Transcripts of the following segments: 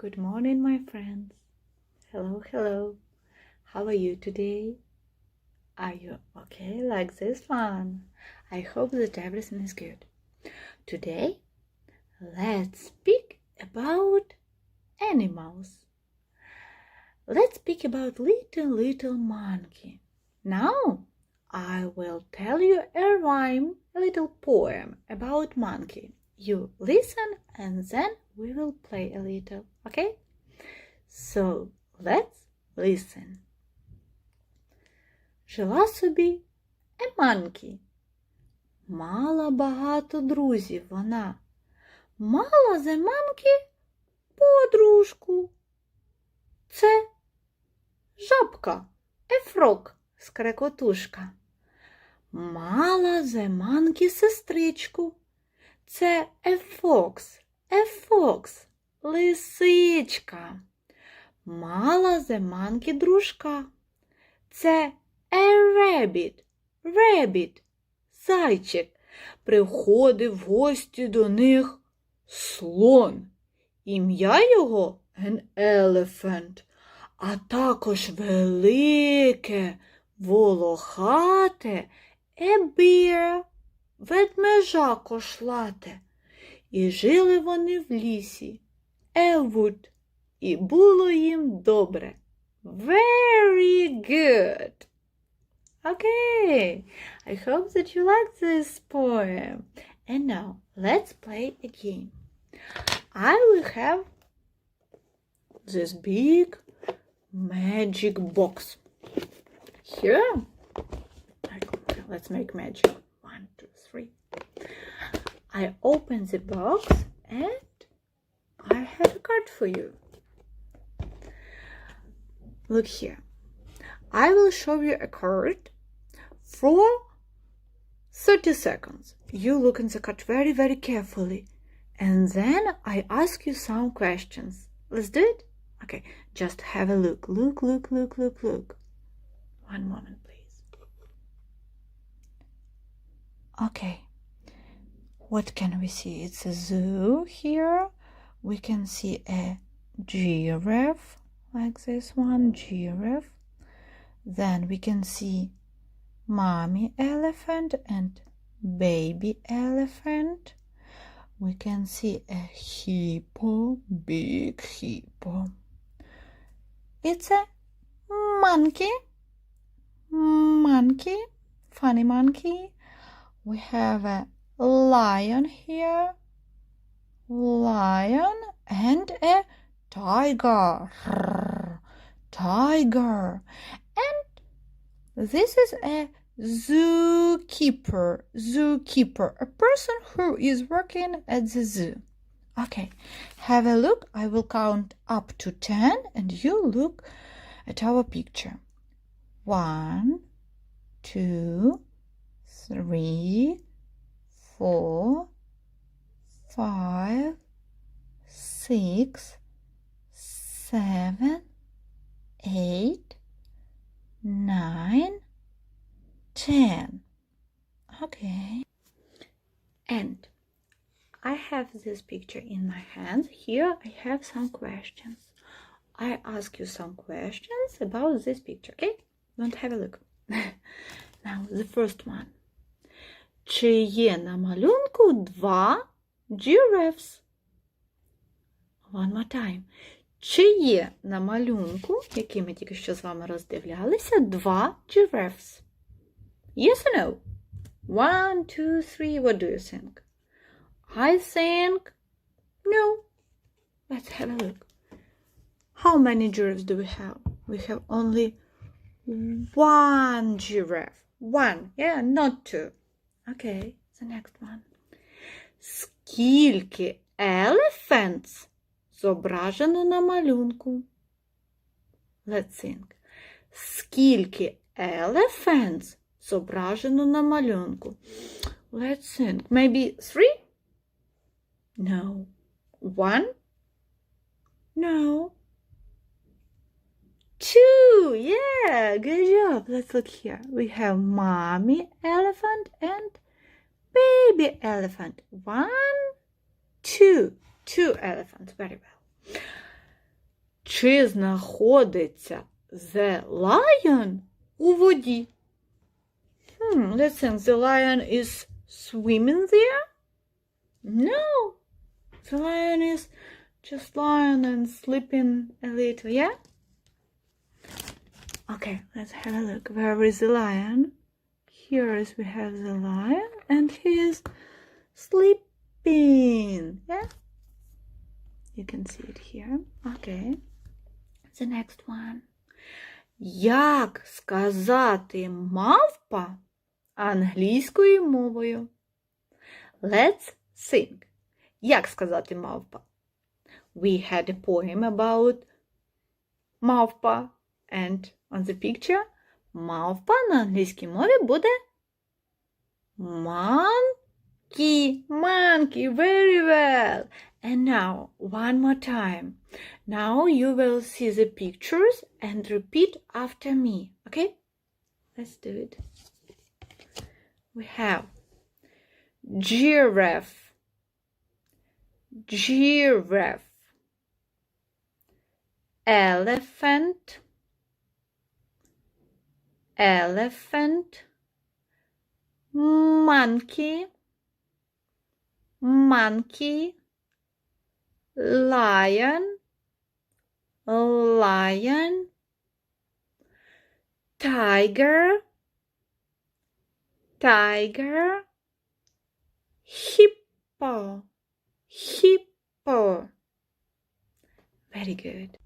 Good morning, my friends. Hello, hello. How are you today? Are you okay like this one? I hope that everything is good. Today, let's speak about animals. Let's speak about little monkey. Now, I will tell you a rhyme, a little poem about monkey. You listen and then we will play a little, okay? So, let's listen. Жила собі a monkey. Мала багато друзів вона. Мала the monkey подружку. Це жабка, a frog, скрекотушка. Мала the monkey сестричку. Це a fox, лисичка. Мала the monkey дружка. Це a rabbit, зайчик. Приходив в гості до них слон. Ім'я його an elephant, а також велике, волохате a bear, ведмежа кошлате. І жили вони в лісі a wood, і було їм добре. Very good. Okay, I hope that you like this poem. And now, let's play a game. I will have this big magic box. Here, let's make magic. 1, 2, 3. I open the box and I have a card for you. Look here. I will show you a card for 30 seconds. You look in the card very, very carefully. And then I ask you some questions. Let's do it? Okay, just have a look. Look. One moment, please. Okay. What can we see? It's a zoo here. We can see a giraffe. Like this one, giraffe. Then we can see mommy elephant and baby elephant. We can see a hippo, big hippo. It's a monkey, funny monkey. We have a lion here, lion, and a tiger. And this is a zookeeper, a person who is working at the zoo. Okay, have a look. I will count up to 10 and you look at our picture. 1, 2, 3, 4, 5, 6, 7, 8, 9, 10. Okay. And I have this picture in my hands. Here I have some questions. I ask you some questions about this picture, okay? Don't have a look. Now, the first one. Чи є на малюнку 2 giraffes? One more time. Чи є на малюнку, який ми тільки що з вами роздивлялися, 2 giraffes? Yes or no? 1, 2, 3, what do you think? I think no. Let's have a look. How many giraffes do we have? We have only 1 giraffe. 1, yeah, not 2. Okay, the next one. Скільки elephants зображено на малюнку? Let's think. Скільки elephants зображено на малюнку? Let's think. Maybe 3? No. 1? No. 2. Yeah, good job. Let's look here. We have mommy elephant and baby elephant. 1, 2. 2 elephants. Very well. Чи знаходиться the lion у воді? Let's think. The lion is swimming there? No. The lion is just lying and sleeping a little, yeah? Okay, let's have a look. Where is the lion? Here is we have the lion and he is sleeping, yeah? You can see it here. Okay. The next one. Як сказати мавпа англійською мовою? Let's think. Як сказати мавпа? We had a poem about мавпа. And on the picture, мавпа на англійській мові буде monkey. Monkey, very well. And now, one more time. Now you will see the pictures and repeat after me. Okay? Let's do it. We have giraffe, giraffe, elephant, elephant, monkey, monkey, lion, lion, tiger, tiger, hippo, hippo. Very good.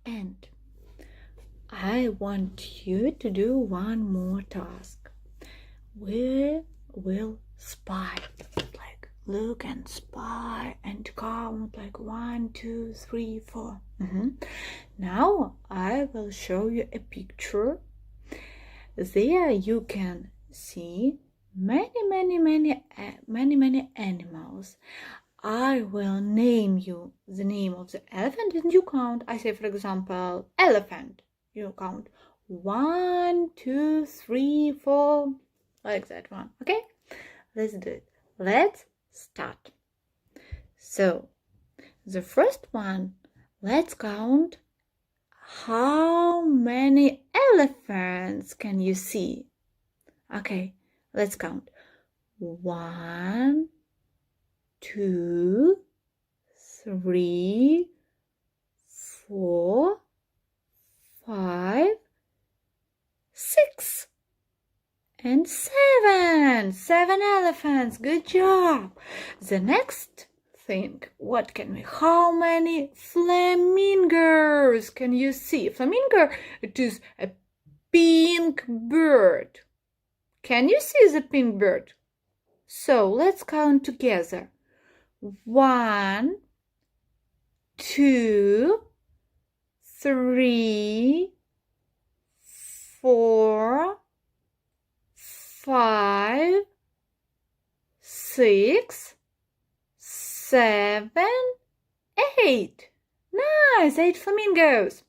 And I want you to do one more task. We will spy, like look and spy and count like 1, 2, 3, 4. Now I will show you a picture. There you can see many animals. I will name you the name of the elephant and you count. I say, for example, elephant. You count 1, 2, 3, 4, like that one. Okay? Let's do it. Let's start. So, the first one, let's count how many elephants can you see? Okay, let's count. 1, 2, 3, 4, 5, 6, and 7. 7 elephants. Good job. The next thing, what can we? How many flamingos can you see? Flamingo, it is a pink bird. Can you see the pink bird? So let's count together. 1, 2, 3, 4, 5, 6, 7, 8. Nice, 8 flamingos.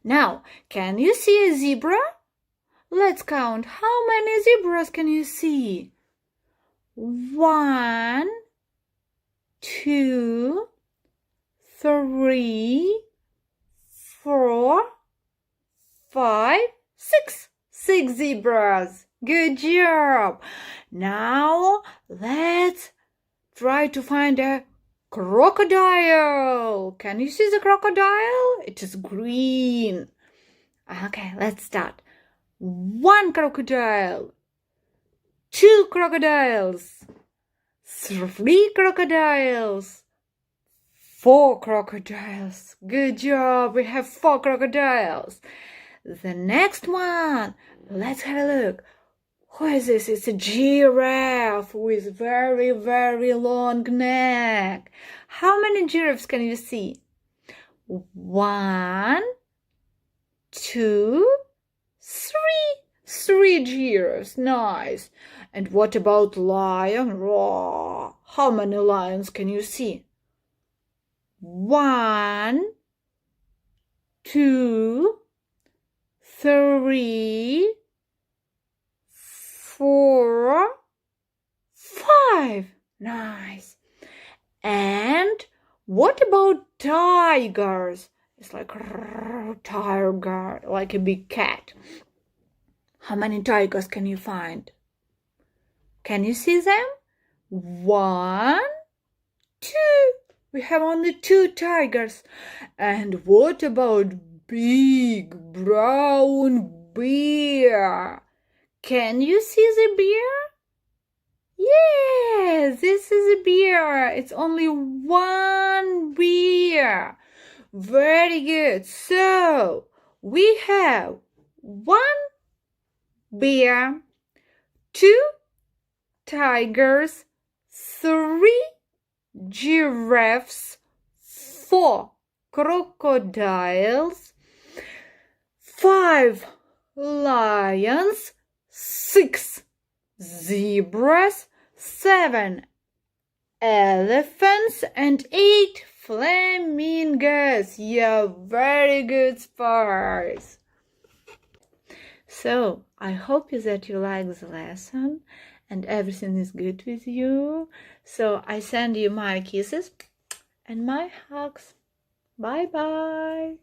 Now, can you see a zebra? Let's count. How many zebras can you see? 1, 2, 3, 4, 5, 6. 6 zebras. Good job. Now let's try to find a crocodile. Can you see the crocodile? It is green. Okay, let's start. 1 crocodile. 2 crocodiles. 3 crocodiles. 4 crocodiles. Good job. We have 4 crocodiles. The next one. Let's have a look. Who is this? It's a giraffe with very long neck. How many giraffes can you see? 1, 2, 3. 3 giraffes. Nice. And what about lion? Roar. How many lions can you see? 1, 2, 3, 4, 5. Nice. And what about tigers? It's like tiger, like a big cat. How many tigers can you find? Can you see them? 1, 2. We have only 2 tigers. And what about big brown bear? Can you see the bear? Yes, this is a bear. It's only 1 bear. Very good. So we have 1 bear, 2 tigers, 3 giraffes, 4 crocodiles, 5 lions, 6 zebras, 7 elephants, and 8 flamingos. You're very good sport. So I hope that you like the lesson and everything is good with you. So I send you my kisses and my hugs. Bye bye.